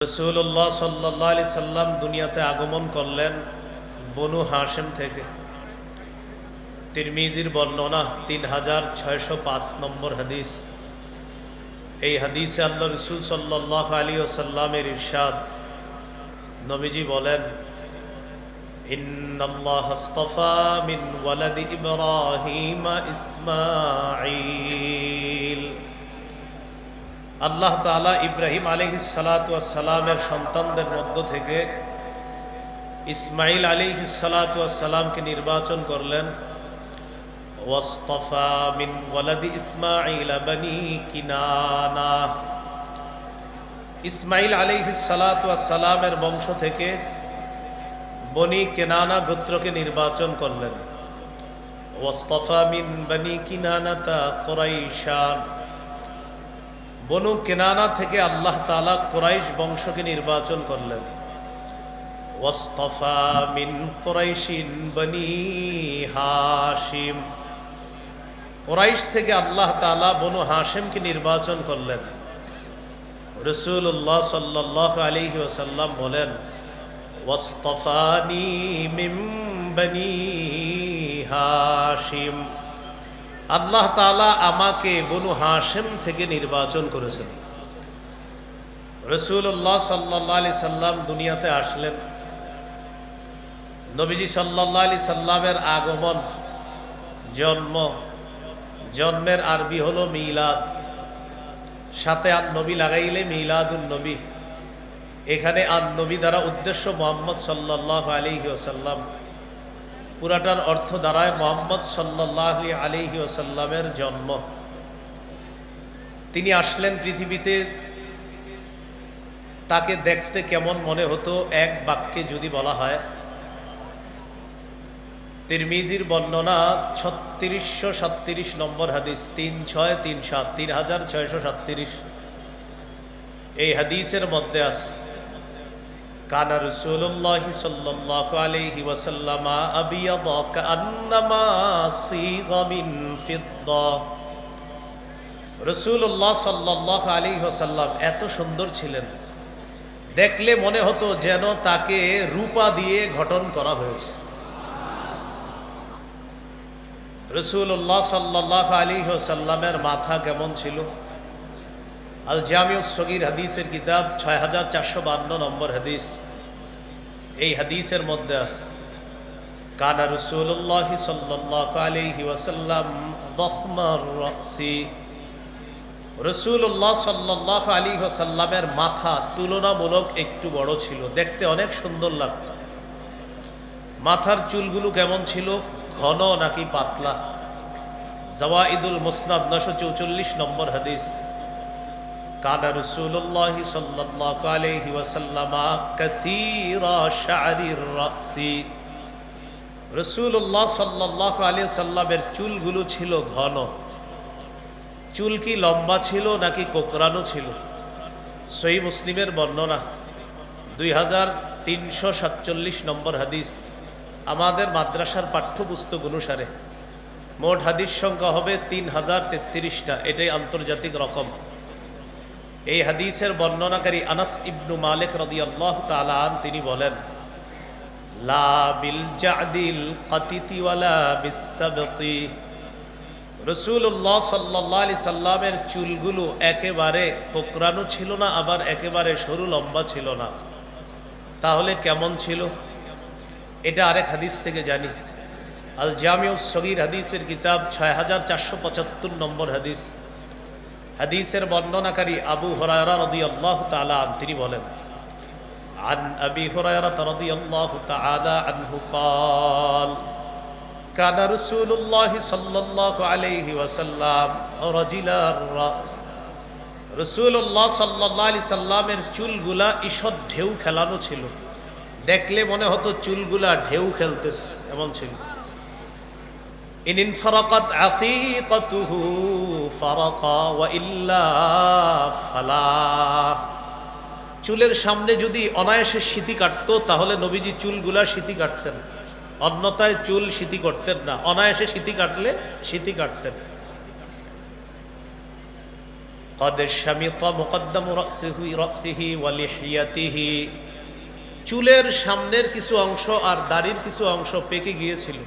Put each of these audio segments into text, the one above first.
রাসূলুল্লাহ সাল্লাল্লাহু আলাইহি সাল্লাম দুনিয়াতে আগমন করলেন বনু হাশিম থেকে। তিরমিজির বর্ণনা 3605 নম্বর হাদিস। এই হাদিসে আল্লাহ রাসূল সাল্লাল্লাহু আলাইহি ওয়াসাল্লামের ইরশাদ, নবীজি বলেন, ইন্নাল্লাহা আস্তাফা মিন ওয়ালাদি ইব্রাহিম ইসমাঈল। আল্লাহ তাআলা ইব্রাহিম আলাইহিস সালাতু ওয়াস সালামের সন্তানদের মধ্য থেকে ইসমাঈল আলাইহিস সালাতু ওয়াস সালামকে নির্বাচন করলেন। ওয়াসতাফা মিন ওয়ালাদি ইসমাঈল বনি কিনানা। ইসমাঈল আলাইহিস সালাতু ওয়াস সালামের বংশ থেকে বনি কিনানা গোত্রকে নির্বাচন করলেন। ওয়াসতাফা মিন বনি কিনানাতা কুরাইশান। বনু কেনানা থেকে আল্লাহ তাআলা কুরাইশ বংশকে নির্বাচন করলেন। ওয়াসতাফা মিন কুরাইশিন বনি হাশিম। কুরাইশ থেকে আল্লাহ তাআলা বনু হাশিমকে নির্বাচন করলেন। রাসূলুল্লাহ সাল্লাল্লাহু আলাইহি ওয়াসাল্লাম বলেন, ওয়াসতাফানি মিন বনি হাশিম। আল্লাহ তাআলা আমাকে বনু হাশিম থেকে নির্বাচন করেছেন। রাসূলুল্লাহ সাল্লাল্লাহু আলাইহি সাল্লাম দুনিয়াতে আসলেন। নবীজি সাল্লাল্লাহু আলাইহি সাল্লামের আগমন, জন্মের আরবি হলো মিলাদ, সাথে আন নবী লাগাইলে মিলাদুন নবী। এখানে আন নবী দ্বারা উদ্দেশ্য মুহাম্মদ সাল্লাল্লাহু আলাইহি ওয়াসাল্লাম। পুরাটার অর্থ দাঁড়ায় মুহাম্মদ সাল্লাল্লাহু আলাইহি ওয়াসাল্লামের জন্ম। তিনি আসলেন পৃথিবীতে। তাকে দেখতে কেমন মনে হতো এক বাক্যে যদি বলা হয়, তিরমিজির বর্ণনা 3637 নম্বর হাদিস, 3637 এই হাদিসের মধ্যে আছে, কানা রাসূলুল্লাহ সাল্লাল্লাহু আলাইহি ওয়াসাল্লাম আবিয়াদা কান্নামা সিগা মিন ফিদ্দা। রাসূলুল্লাহ সাল্লাল্লাহু আলাইহি ওয়াসাল্লাম এত সুন্দর ছিলেন, দেখলে মনে হতো যেন তাকে রূপা দিয়ে গঠন করা হয়েছে। রাসূলুল্লাহ সাল্লাল্লাহু আলাইহি ওয়াসাল্লামের মাথা কেমন ছিল? আল জামিউস সগীর হাদিসের কিতাব 6452 নম্বর হাদিস। এই হাদিসের মধ্যে আছে, কানা রাসূলুল্লাহ সাল্লাল্লাহু আলাইহি ওয়াসাল্লাম যখমার রাসি। রাসূলুল্লাহ সাল্লাল্লাহু আলাইহি ওয়াসাল্লামের মাথা তুলনামূলক একটু বড় ছিল, দেখতে অনেক সুন্দর লাগত। মাথার চুলগুলো কেমন ছিল, ঘন নাকি পাতলা? জাওয়াইদুল মুসনাদ 944 নম্বর হাদিস। কানা রাসূলুল্লাহ সাল্লাল্লাহু আলাইহি ওয়াসাল্লাম কাসীরা শা'রির রাসি। রাসূলুল্লাহ সাল্লাল্লাহু আলাইহি ওয়াসাল্লামের চুলগুলো ছিল ঘন। চুল কি লম্বা ছিল নাকি কোকড়ানো ছিল? সহিহ মুসলিমের বর্ণনা 2347 নম্বর হাদিস। আমাদের মাদ্রাসার পাঠ্যপুস্তক অনুসারে মোট হাদিস সংখ্যা হবে 3033টা। এটাই আন্তর্জাতিক রকম। এই হাদিসের বর্ণনাকারী আনাস ইবনু মালিক রাদিয়াল্লাহু তাআলা আন, তিনি বলেন, লা বিল জাদিল কাতিতি ওয়ালা বিসসাবতি। রাসূলুল্লাহ সাল্লাল্লাহু আলাইহি সাল্লামের চুলগুলো একেবারে কোকড়ানো ছিল না, আবার একেবারে সরু লম্বা ছিল না। তাহলে কেমন ছিল? এটা আরেক হাদিস থেকে জানি। আল জামিউস সগীর হাদিসের কিতাব 6475 নম্বর হাদিস। হাদিসের বর্ণনাকারী আবু হুরায়রা রাদিয়াল্লাহু তাআলা আন, তিনি বলেন, আন আবি হুরায়রা রাদিয়াল্লাহু তাআলা আনহু قال কানা রাসূলুল্লাহ সাল্লাল্লাহু আলাইহি ওয়াসাল্লাম রাজিলার রাস। রাসূলুল্লাহ সাল্লাল্লাহু আলাইহি সাল্লামের চুলগুলা ঈষৎ ঢেউ খেলানো ছিল, দেখলে মনে হতো চুলগুলা ঢেউ খেলতেছে, এমন ছিল। ইনফারাকাত আতীকাতুহু ফারাকা ওয়া ইল্লা ফালা। চুলের সামনে যদি অনায়াসে সিঁথি কাটতো তাহলে নবীজি চুলগুলা সিঁথি কাটতেন, অন্যথায় চুল সিঁথি করতেন না। অনায়াসে সিঁথি কাটলে সিঁথি কাটতেন। قد شمط مقدم رأسه ولحيته, চুলের সামনের কিছু অংশ আর দাড়ির কিছু অংশ পেকে গিয়েছিল।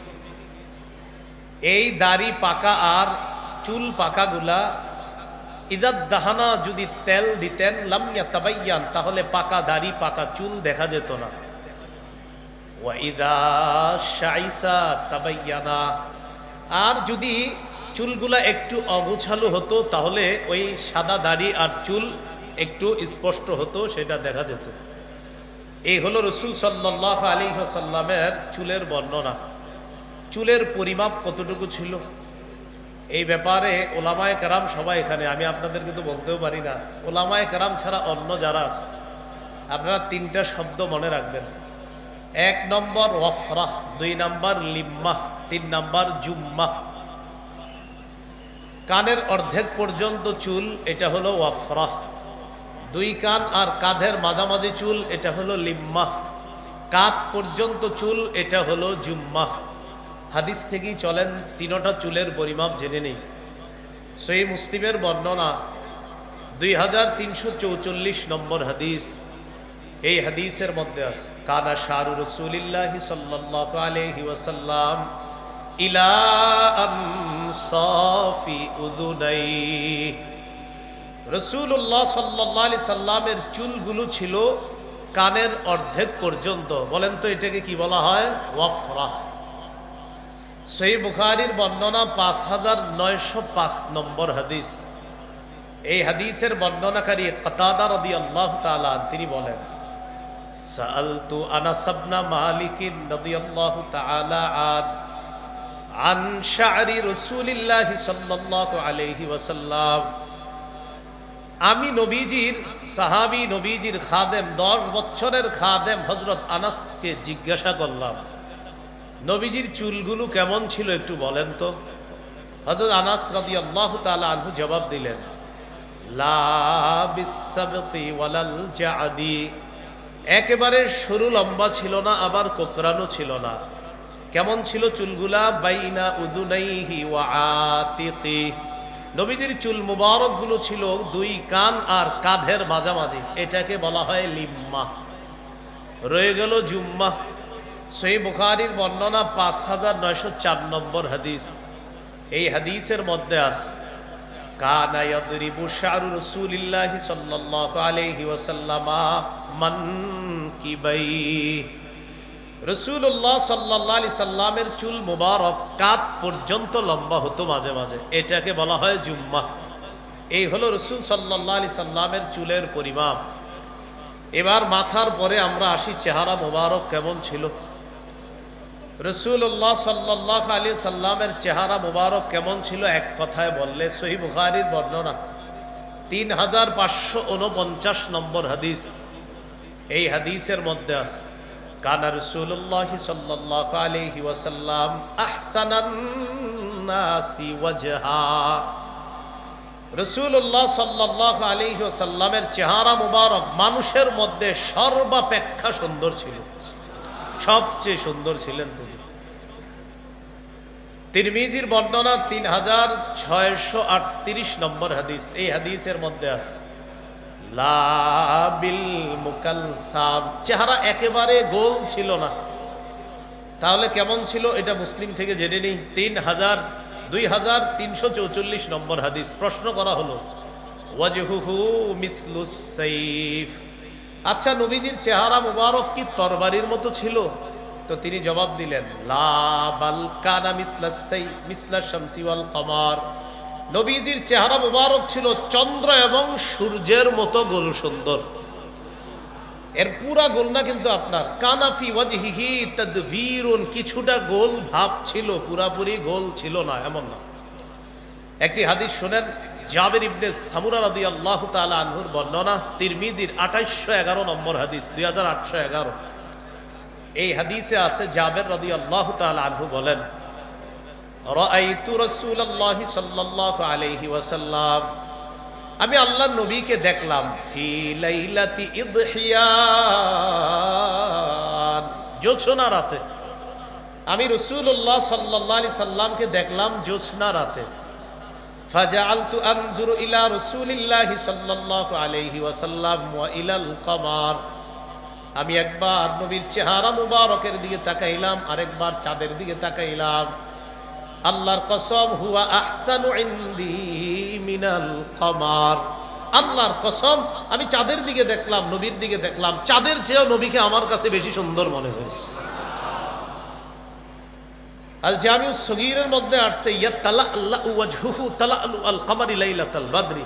এই দাড়ি পাকা আর চুল পাকাগুলা ইদাদ দাহানা যদি তেল দিতেন লাম ইয়াতাবায়্যান, তাহলে পাকা দাড়ি পাকা চুল দেখা যেত না। ওয়া ইদা শাইসা তাবায়্যানা, আর যদি চুলগুলা একটু অগোছালো হতো তাহলে ওই সাদা দাড়ি আর চুল একটু স্পষ্ট হতো, সেটা দেখা যেত। এই হলো রাসূল সাল্লাল্লাহু আলাইহি ওয়াসাল্লামের চুলের বর্ণনা। চুলের পরিমাপ কতটুকু ছিল এই ব্যাপারে ওলামায়ে কেরাম সবাই এখানে, আমি আপনাদের কিন্তু বলতেও পারি না। ওলামায়ে কেরাম ছাড়া অন্য যারা আছে আপনারা তিনটা শব্দ মনে রাখবেন। 1 নম্বর ওয়াফরাহ, 2 নম্বর লিম্মাহ, 3 নম্বর জুম্মাহ। কানের অর্ধেক পর্যন্ত চুল, এটা হলো ওয়াফরাহ। 2 কান আর কাঁধের মাঝামাঝি চুল, এটা হলো লিম্মাহ। কাঁধ পর্যন্ত চুল, এটা হলো জুম্মাহ। হাদিস থেকেই চলেন, তিনটা চুলের পরিমাপ জেনে নেই। সহিহ মুসলিমের বর্ণনা 2344 নম্বর হাদিস। এই হাদিসের মধ্যে আছে কানা শারু রাসূলিল্লাহি সাল্লাল্লাহু আলাইহি ওয়াসাল্লাম ইলা আনসাফি উযুনাই, রাসূলুল্লাহ সাল্লাল্লাহু আলাইহি সাল্লামের চুলগুলো ছিল কানের অর্ধেক পর্যন্ত। বলেন তো এটাকে কি বলা হয়? ওয়াফরাহ। সহিহ বুখারীর বর্ণনা 5905 নম্বর হাদিস। এই হাদিসের বর্ণনাকারী কাতাদা রাদিয়াল্লাহু তাআলা তিনি বলেন, সাআলতু আনাস ইবনে মালিক রাদিয়াল্লাহু তাআলা আন শা'রি রাসূলিল্লাহ সাল্লাল্লাহু আলাইহি ওয়াসাল্লাম, আমি নবীজির সাহাবী, নবীজির খাদেম, 10 বছরের খাদেম হযরত আনাসকে জিজ্ঞাসা করলাম, নবীজির চুলগুলো কেমন ছিল একটু বলেন তো। হযরত আনাস রাদিয়াল্লাহু তাআলা আনহু জবাব দিলেন, লা বিসসাবতি ওয়ালাল জাদি, একেবারে সরু লম্বা ছিল না, আবার কোকড়ানো ছিল না। কেমন ছিল চুলগুলা? বাইনা উযুনাইহি ওয়া আতিকি, নবীজির চুল মুবারক গুলো ছিল 2 কান আর কাঁধের মাঝামাঝি, এটাকে বলা হয় লিম্মা। রয়ে গেল জুম্মা। সহিহ বুখারীর বর্ণনা 5904 নম্বর হাদিস। এই হাদিসের মধ্যে আছে কানা ইয়াদরিবু শা'রু রাসূলিল্লাহি সাল্লাল্লাহু আলাইহি ওয়াসাল্লাম মানকিবাই, রাসূলুল্লাহ সাল্লাল্লাহু আলাইহি সাল্লামের চুল মুবারক কাঁধ পর্যন্ত লম্বা হতো মাঝে মাঝে, এটাকে বলা হয় জুম্মা। এই হলো রাসূল সাল্লাল্লাহু আলাইহি সাল্লামের চুলের পরিমাপ। এবার মাথার পরে আমরা আসি চেহারা মুবারক কেমন ছিল। রাসূলুল্লাহ সাল্লাল্লাহু আলাইহি সাল্লামের চেহারা মুবারক কেমন ছিল এক কথায় বললে, সহিহ বুখারীর বর্ণনা 3549 নম্বর হাদিস। এই হাদিসের মধ্যে আছে কানা রাসূলুল্লাহ সাল্লাল্লাহু আলাইহি ওয়াসাল্লাম আহসানান নাসি ওয়াজহা, রাসূলুল্লাহ সাল্লাল্লাহু আলাইহি ওয়াসাল্লামের চেহারা মুবারক মানুষের মধ্যে সর্বাপেক্ষা সুন্দর ছিল, সবচেয়ে সুন্দর ছিলেন তিনি। তিরমিজির বর্ণনা 3638 নম্বর হাদিস। এই হাদিসের মধ্যে আছে লা বিল মুকালসাম, চেহারা একেবারে গোল ছিল না। তাহলে কেমন ছিল এটা মুসলিম থেকে জেনে নেই। 2344 নম্বর হাদিস। প্রশ্ন করা হলো ওয়াজহুহু মিসলুস সাইফ, আচ্ছা নবীজির চেহারা মুবারক কি তরবারির মতো ছিল? তো তিনি জবাব দিলেন লা বাল কানা মিসলাস সাই মিসলাস শামসি ওয়াল কমার, নবীজির চেহারা মুবারক ছিল চন্দ্র এবং সূর্যের মতো গোল সুন্দর। এর পুরা গোল না কিন্তু আপনার, কানাফি ওয়াজহিহি তাদভিরুন, কিছুটা গোল ভাব ছিল, পুরাপুরি গোল ছিল না এমন না। একটি হাদিস শুনেন, জাবের ইবনে সামুরা রাদিয়াল্লাহু তাআলা আনহুর বর্ণনা, তিরমিজির 2811 নম্বর হাদিস, 2811। এই হাদিসে আছে জাবের রাদিয়াল্লাহু তাআলা আনহু বলেন, রাআইতু রাসূলুল্লাহি সাল্লাল্লাহু আলাইহি ওয়াসাল্লাম, আমি আল্লাহর নবীকে দেখলাম ফি লাইলাতি ইদহিয়ান, জোছনা রাতে। আমি রাসূলুল্লাহ সাল্লাল্লাহু আলাইহি সাল্লামকে দেখলাম জোছনা রাতে। ফাজআলতু আনজুরু ইলা রাসূলিল্লাহি সাল্লাল্লাহু আলাইহি ওয়াসাল্লাম ওয়া ইলাল কমার, আমি একবার নবীর চেহারা মুবারকের দিকে তাকাইলাম, আরেকবার চাঁদের দিকে তাকাইলাম। আল্লাহর কসম, হুয়া আহসানু ইনদি মিনাল কমার, আল্লাহর কসম আমি চাঁদের দিকে দেখলাম, নবীর দিকে দেখলাম, চাঁদের চেয়েও নবীকে আমার কাছে বেশি সুন্দর মনে হয়েছে। আল জামিউস সগীরের মধ্যে আসছে ইয়াতালাল্লাহু ওয়াজহুহু তালাআলু আল কমারি লাইলাতাল বদরি,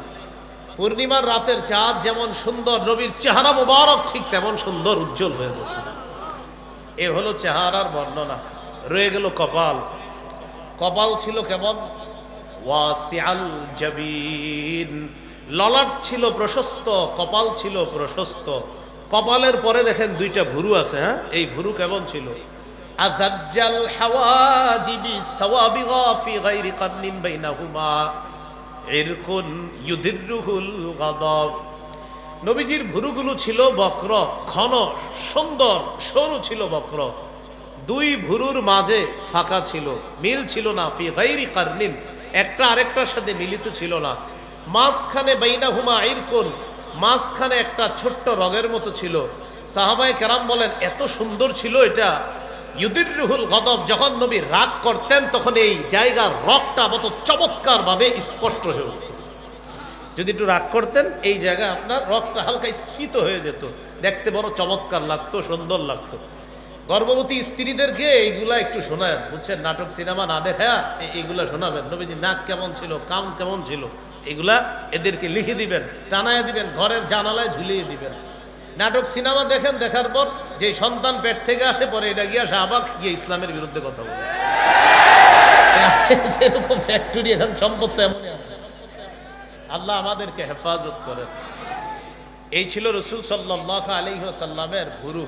পূর্ণিমার রাতের চাঁদ যেমন সুন্দর, নবীর চেহারা মুবারক ঠিক তেমন সুন্দর উজ্জ্বল হয়ে যেত। এ হলো চেহারার বর্ণনা। রয়ে গেল কপাল। কপাল ছিল কেমন? ওয়াসিআল জাবিন, ললাট ছিল প্রশস্ত, কপাল ছিল প্রশস্ত। কপালের পরে দেখেন দুইটা ভুরু আছে। হ্যাঁ, এই ভুরু কেমন ছিল? আযাজ্জাল হাওয়াজিবি সাওয়াবিগা ফি গায়রি কান্নিন বাইনাহুমা ইরকুন ইউদিররুহুল গাদাব। নবীজির ভুরুগুলো ছিল বক্র, ঘন, সুন্দর, সরু ছিল বক্র। দুই ভুরুর মাঝে ফাঁকা ছিল, মিল ছিল না। ফি গায়রি কারনিন, একটা আরেকটার সাথে মিলিত ছিল না। মাঝখানে বাইনাহুমা ইরকুন, মাঝখানে একটা ছোট্ট রগের মতো ছিল। সাহাবায়ে কেরাম বলেন এত সুন্দর ছিল এটা। ইউদিররুহুল গাদাব, যখন নবী রাগ করতেন তখন এই জায়গার রগটা মত চমৎকার ভাবে স্পষ্ট হয়ে উঠত। যদি একটু রাগ করতেন এই জায়গায় আপনার রগটা হালকা স্ফীত হয়ে যেত, দেখতে বড় চমৎকার লাগতো, সুন্দর লাগতো। গর্ভবতী স্ত্রীদেরকে এইগুলা একটু শোনায়, বুঝছেন, নাটক সিনেমা না দেখা এইগুলা শোনাবেন। নবীজি নাক কেমন ছিল, কান কেমন ছিল, এগুলা এদেরকে লিখে দিবেন, টানায় দিবেন, ঘরের জানালায় ঝুলিয়ে দিবেন। নাটক সিনেমা দেখেন, দেখার পর যে সন্তান পেট থেকে আসে পরে এটা গিয়া শাহবাগ গিয়ে ইসলামের বিরুদ্ধে কথা বলে। যেরকম ফ্যাক্টরি এখন সম্পদ তো এমনই আছে। আল্লাহ আমাদেরকে হেফাজত করেন। এই ছিল রাসূল সাল্লাল্লাহু আলাইহি ওয়াসাল্লামের ভুরু।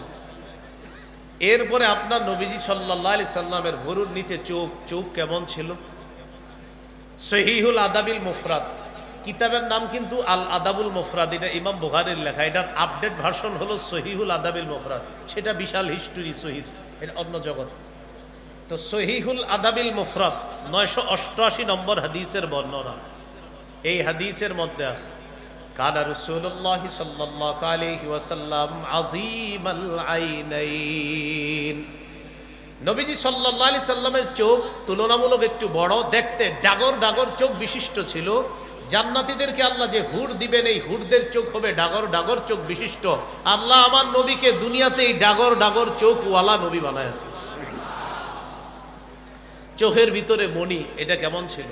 এরপরে আপনার নবীজি সাল্লাল্লাহু আলাইহি সাল্লামের ভুরুর নিচে চোখ। চোখ কেমন ছিল? সহিহুল আদাবিল মুফরাদ কিতাবের নাম কিন্তু আল আদাবুল মুফরাদ, এটা ইমাম বুখারীর লেখা। এটার আপডেট ভার্সন হলো সহিহুল আদাবিল মুফরাদ, সেটা বিশাল হিস্টোরি, সহিহ, এটা অন্য জগৎ। তো সহিহুল আদাবিল মুফরাদ 988 নম্বর হাদিসের বর্ণনা। এই হাদিসের মধ্যে আছে কানা রাসূলুল্লাহ সাল্লাল্লাহু আলাইহি ওয়াসাল্লাম আযীমাল আইনাইন, নবীজি সাল্লাল্লাহু আলাইহি সাল্লামের চোখ তুলনামূলক একটু বড়, দেখতে ডাগর ডাগর চোখ বিশিষ্ট ছিল। জান্নাতীদেরকে আল্লাহ যে হুর দিবেন, এই হুরদের চোখ হবে ডাগর ডাগর চোখ বিশিষ্ট। আল্লাহ আমার নবীকে দুনিয়াতে এই ডাগর ডাগর চোখ ওয়ালা নবী বানায়ছে। চোখের ভিতরে মণি, এটা কেমন ছিল?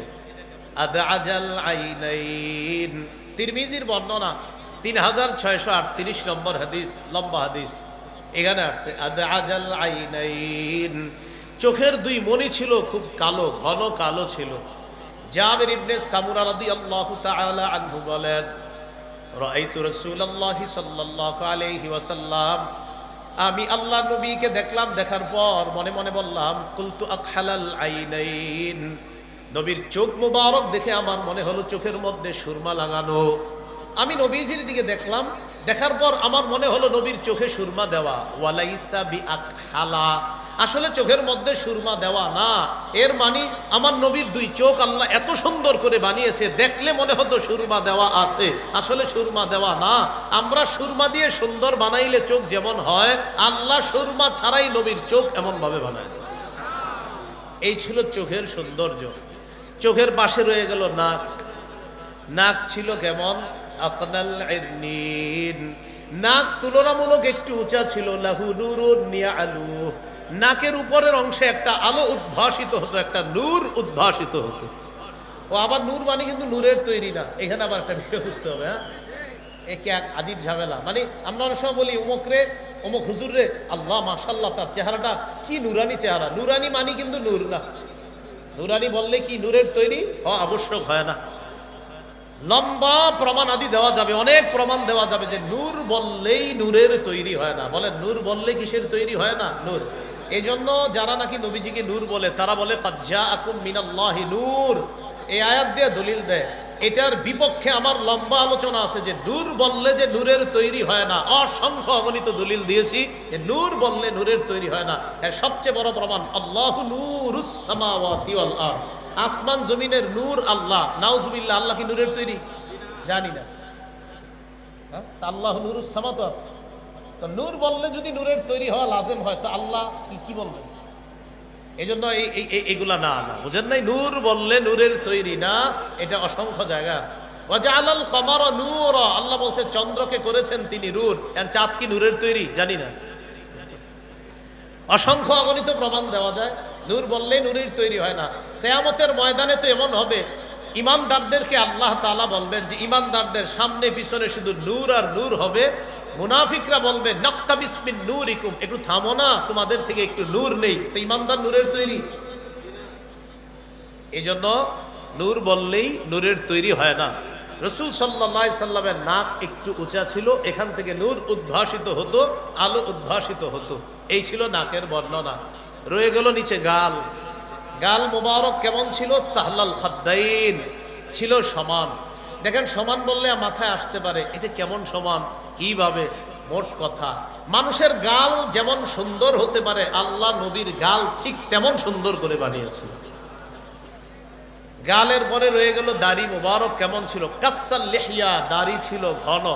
আদআজাল আইনাইন, তিরমিজির বর্ণনা 3638 নম্বর হাদিস, লম্বা হাদিস। এখানে আসছে আদআজাল আইনাইন, চোখের দুই মণি ছিল খুব কালো, ঘন কালো ছিল। জাবির ইবনে সামুরা রাদিয়াল্লাহু তাআলা আনহু বলেন, রাআইতু রাসূলুল্লাহ সাল্লাল্লাহু আলাইহি ওয়াসাল্লাম, আমি আল্লাহ নবীকে দেখলাম, দেখার পর মনে মনে বললাম, কুলতু আকহালাল আইনাইন, নবীর চোখ মুবারক দেখে আমার মনে হলো চোখের মধ্যে সুরমা লাগানো। আমি নবীজির দিকে দেখলাম, দেখার পর আমার মনে হলো নবীর চোখে সুরমা দেওয়া। ওয়ালাইসা বিআকহালা, আসলে চোখের মধ্যে সুরমা দেওয়া না। এর মানে আমার নবীর দুই চোখ আল্লাহ এত সুন্দর করে বানিয়েছে, দেখলে মনে হতো সুরমা দেওয়া আছে, আসলে সুরমা দেওয়া না। আমরা সুরমা দিয়ে সুন্দর বানাইলে চোখ যেমন হয়, আল্লাহ সুরমা ছাড়াই নবীর চোখ এমন ভাবে বানায় দিয়েছে। এই ছিল চোখের সৌন্দর্য। চোখের পাশে রয়ে গেল নাক। নাক ছিল কেমন? আকনাল ইরনিন, নাক তুলনামূলক একটু উঁচা ছিল। লাহু নূরুন ইয়ালু, নাকের উপরের অংশে একটা আলো উদ্ভাসিত হতো, একটা নূর উদ্ভাসিত হতো। ও আবার নূর মানে কিন্তু নূরের তৈরি না, এখানে আবার একটা বিষয় বুঝতে হবে। হ্যাঁ, একে এক আজীব ঝামেলা। মানে আমরা অনেক সময় বলি অমুক রে, অমুক হুজুর রে, আল্লাহ মাশাআল্লাহ তার চেহারাটা কি নুরানি চেহারা। নুরানি মানে কিন্তু নূর না। নুরানি বললে কি নূরের তৈরি? আবশ্যক হয় না। লম্বা প্রমাণ আদি দেওয়া যাবে, অনেক প্রমাণ দেওয়া যাবে যে নূর বললেই নূরের তৈরি হয় না। বলে নূর বললে কিসের তৈরি হয় না? নূর। এই জন্য যারা নাকি নবীজিকে নূর বলে, তারা বলে কাদ জাআকুম মিনাল্লাহি নূর, এই আয়াত দিয়ে দলিল দেয়। এটার বিপক্ষে আমার লম্বা আলোচনা আছে যে নূর বললে যে নূরের তৈরি হয় না। অসংখ্য অগণিত দলিল দিয়েছি যে নূর বললে নূরের তৈরি হয় না। এর সবচেয়ে বড় প্রমাণ আল্লাহু নূরুস সামাওয়াতি ওয়াল আরদ, আসমান জমিনের নূর আল্লাহ, নাউজুবিল্লাহ, আল্লাহ কি নূরের তৈরি? জানি না। হ্যাঁ, আল্লাহ নূরুস সামাওয়াত আছে, তো নূর বললে যদি নূরের তৈরি হওয়া লাজেম হয়, তো আল্লাহ কি বলবেন? এই জন্য এইগুলা না না বুঝেন নাই, নূর বললে নূরের তৈরি না, এটা অসংখ্য জায়গা আছে। ওয়াজআলাল কমারা নূরা, আল্লাহ বলছে চন্দ্রকে করেছেন তিনি নূর। আর চাঁদ কি নূরের তৈরি? জানি না। অসংখ্য অগণিত প্রমাণ দেওয়া যায়, নূর বললে নূরের তৈরি হয় না। কিয়ামতের ময়দানে তো এমন হবে, ইমানদারদেরকে আল্লাহ তাআলা বলবেন যে ইমানদারদের সামনে পিছনে শুধু নূর আর নূর হবে। মুনাফিকরা বলবে নাক্তাবিস মিন নূরিকুম, একটু থামো না, তোমাদের থেকে একটু নূর নেই। তো ইমানদার নূরের তৈরি। এই জন্য নূর বললেই নূরের তৈরি হয় না। রাসূল সাল্লাল্লাহু আলাইহি সাল্লামের নাক একটু উঁচা ছিল, এখান থেকে নূর উদ্ভাসিত হতো, আলো উদ্ভাসিত হতো। এই ছিল নাকের বর্ণনা। রয়ে গেল নিচে গাল। গাল মুবারক কেমন ছিল? সাহলাল খাদ্দাইন, ছিল সমান। দেখেন, সমান বললে মাথায় আসতে পারে এটা কেমন সমান, কিভাবে? মোট কথা, মানুষের গাল যেমন সুন্দর হতে পারে, আল্লাহ নবীর গাল ঠিক তেমন সুন্দর করে বানিয়েছিল। গালের পরে রয়ে গেল দাড়ি মুবারক কেমন ছিল? কাসাল লিহিয়া, দাড়ি ছিল ঘন।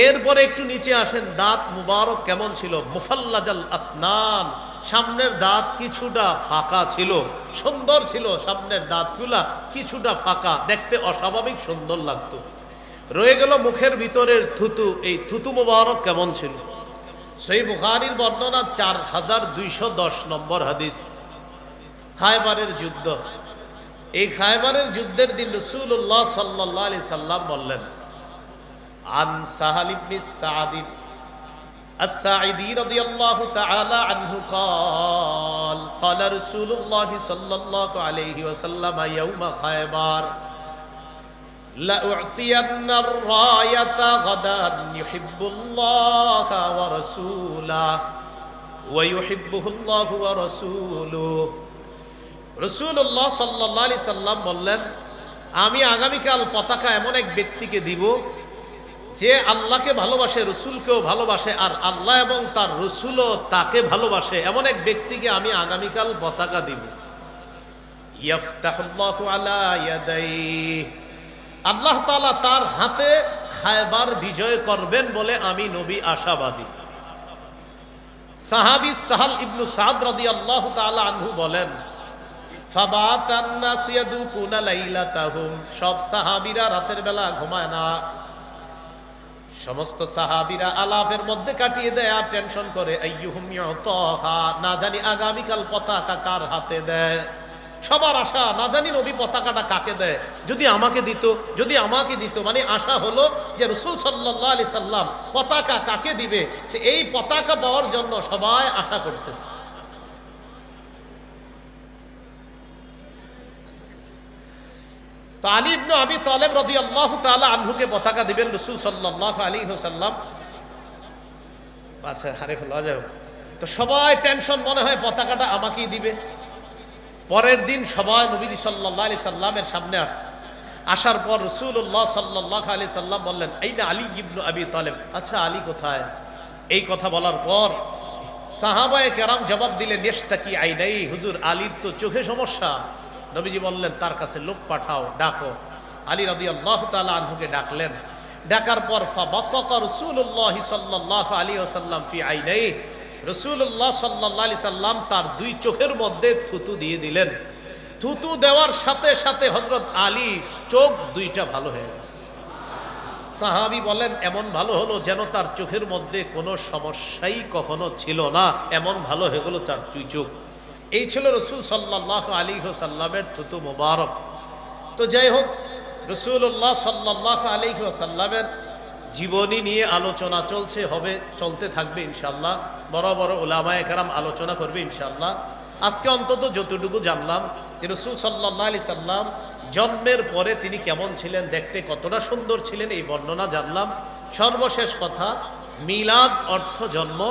এরপরে একটু নিচে আসেন, দাঁত মুবারক কেমন ছিল? মুফাল্লাজাল আসনান, সামনের দাঁত কিছুটা ফাঁকা ছিল, সুন্দর ছিল সামনের দাঁতগুলা, কিছুটা ফাঁকা, দেখতে অস্বাভাবিক সুন্দর লাগতো। রয়ে গেল মুখের ভিতরের থুতু, এই থুতু মুবারক কেমন ছিল? সহিহ বুখারীর বর্ণনা 4210 নম্বর হাদিস। খায়বারের যুদ্ধ, এই খায়বারের যুদ্ধের দিন রাসূলুল্লাহ সাল্লাল্লাহু আলাইহি সাল্লাম বললেন, আন সাহাল ইবনে সাঈদ الساعدي رضي الله تعالى عنه قال قال رسول الله صلى الله عليه وسلم يوم خيبر لأعطين الراية غدا يحب الله ورسوله ويحبه الله ورسوله রাসূলুল্লাহ সাল্লাল্লাহু আলাইহি সাল্লাম বললেন, আমি আগামীকাল পতাকা এমন এক ব্যক্তিকে দিব যে আল্লাহকে ভালোবাসে, রসুলকেও ভালোবাসে, আর আল্লাহ এবং তার রসুলও তাকে ভালোবাসে। এমন এক ব্যক্তিকে আমি আগামীকাল পতাকা দিব। ইয়াফতাহুল্লাহু আলা ইয়াদাইহি, আল্লাহ তাআলা তার হাতে খায়বার বিজয় করবেন বলে আমি নবী আশাবাদী। সাহাবী সাহাল ইবনু সাদ রাদিয়াল্লাহু তাআলা আনহু বলেন, ফাবাতান নাসু ইয়াদুকুনা লাইলাতাহুম, সব সাহাবীরা রাতের বেলা ঘুমায় না। সমস্ত সাহাবীরা আলাপের মধ্যে কাটিয়ে দেয় আর টেনশন করে, আইয়ুহুম ইউতাহা, না জানি আগামীকাল পতাকা কার হাতে দেয়। সবার আশা, না জানি নবী পতাকাটা কাকে দেয়, যদি আমাকে দিত, যদি আমাকে দিত। মানে আশা হলো যে রাসূল সাল্লাল্লাহু আলাইহি সাল্লাম পতাকা কাকে দিবে, তো এই পতাকা পাওয়ার জন্য সবাই আশা করতেছে। তো আলী ইবনে আবি তালেব রাদিয়াল্লাহু তাআলা আনহুকে পতাকা দিবেন রাসূল সাল্লাল্লাহু আলাইহি ওয়াসাল্লাম। আচ্ছা, হারে ফেলা যাও, তো সবাই টেনশন, মনে হয় পতাকাটা আমাকেই দিবে। পরের দিন সবাই নবীজি সাল্লাল্লাহু আলাইহি সাল্লামের সামনে আসছে। আসার পর রাসূলুল্লাহ সাল্লাল্লাহু আলাইহি সাল্লাম বললেন, আইনা আলী ইবনে আবি তালেব, আচ্ছা আলী কোথায়? এই কথা বলার পর সাহাবায়ে কেরাম জবাব দিলেন, ইশতাকি আইনাই, হুজুর আলীর তো চোখে সমস্যা। নবীজি বললেন, তার কাছে লোক পাঠাও, ডাকো। আলী রাদিয়াল্লাহু তাআলা আনহুকে ডাকলেন। ডাকার পর ফাবাসাকা রাসূলুল্লাহ সাল্লাল্লাহু আলাইহি ওয়াসাল্লাম ফি আইনাইহি, রাসূলুল্লাহ সাল্লাল্লাহু আলাইহি সাল্লাম তার দুই চোখের মধ্যে থুতু দিয়ে দিলেন। থুতু দেওয়ার সাথে সাথে হযরত আলী চোখ দুইটা ভালো হয়ে গেছে। সাহাবী বলেন, এমন ভালো হলো যেন তার চোখের মধ্যে কোনো সমস্যাই কখনো ছিল না, এমন ভালো হয়ে গেল তার দুই চোখ। এই ছিল রাসূল সাল্লাল্লাহু আলাইহি ওয়াসাল্লামের থুতু মোবারক। তো যাই হোক, রাসূলুল্লাহ সাল্লাল্লাহু আলাইহি ওয়াসাল্লামের জীবনী নিয়ে আলোচনা চলছে, হবে, চলতে থাকবে ইনশাআল্লাহ। বড় বড় উলামায়ে কেরাম আলোচনা করবে ইনশাআল্লাহ। আজকে অন্তত যতটুকু জানলাম যে রাসূল সাল্লাল্লাহু আলাইহি সাল্লাম জন্মের পরে তিনি কেমন ছিলেন, দেখতে কতটা সুন্দর ছিলেন, এই বর্ণনা জানলাম। সর্বশেষ কথা, মিলাদ অর্থ জন্ম,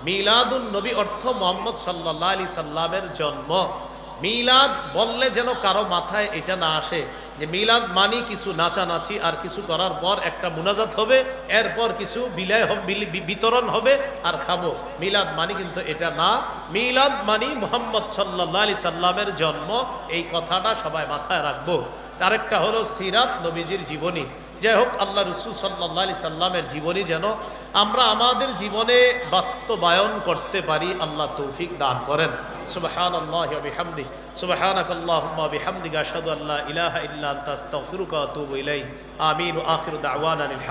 মিলাদুন নবী অর্থ মুহাম্মদ সাল্লাল্লাহু আলাইহি সাল্লামের জন্ম। মিলাদ বললে যেন কারো মাথায় এটা না আসে যে মিলাদ মানি কিছু নাচানাচি আর কিছু করার পর একটা মুনাজাত হবে, এরপর কিছু বিলাই হবে, বিতরণ হবে আর খাবো। মিলাদ মানি কিন্তু এটা না। মিলাদ মানি মুহাম্মদ সাল্লাল্লাহু আলাইহি সাল্লামের জন্ম, এই কথাটা সবাই মাথায় রাখবো। আরেকটা হলো সিরাত, নবীজির জীবনী। যাই হোক, আল্লাহ রসুল সাল্লাল্লাহু আলাইহি সাল্লামের জীবনী যেন আমরা আমাদের জীবনে বাস্তবায়ন করতে পারি, আল্লাহ তৌফিক দান করেন। সুবহানাল্লাহি ওয়া বিহামদিহি, সুবহানাকাল্লাহুম্মা ওয়া বিহামদিকা আশহাদু আল্লা ইলাহা ইল্লা আনতা আস্তাগফিরুকা ওয়া আতুবু ইলাইক। আমিন। ওয়া আখিরু দাওয়ানা আলহামদুলিল্লাহ।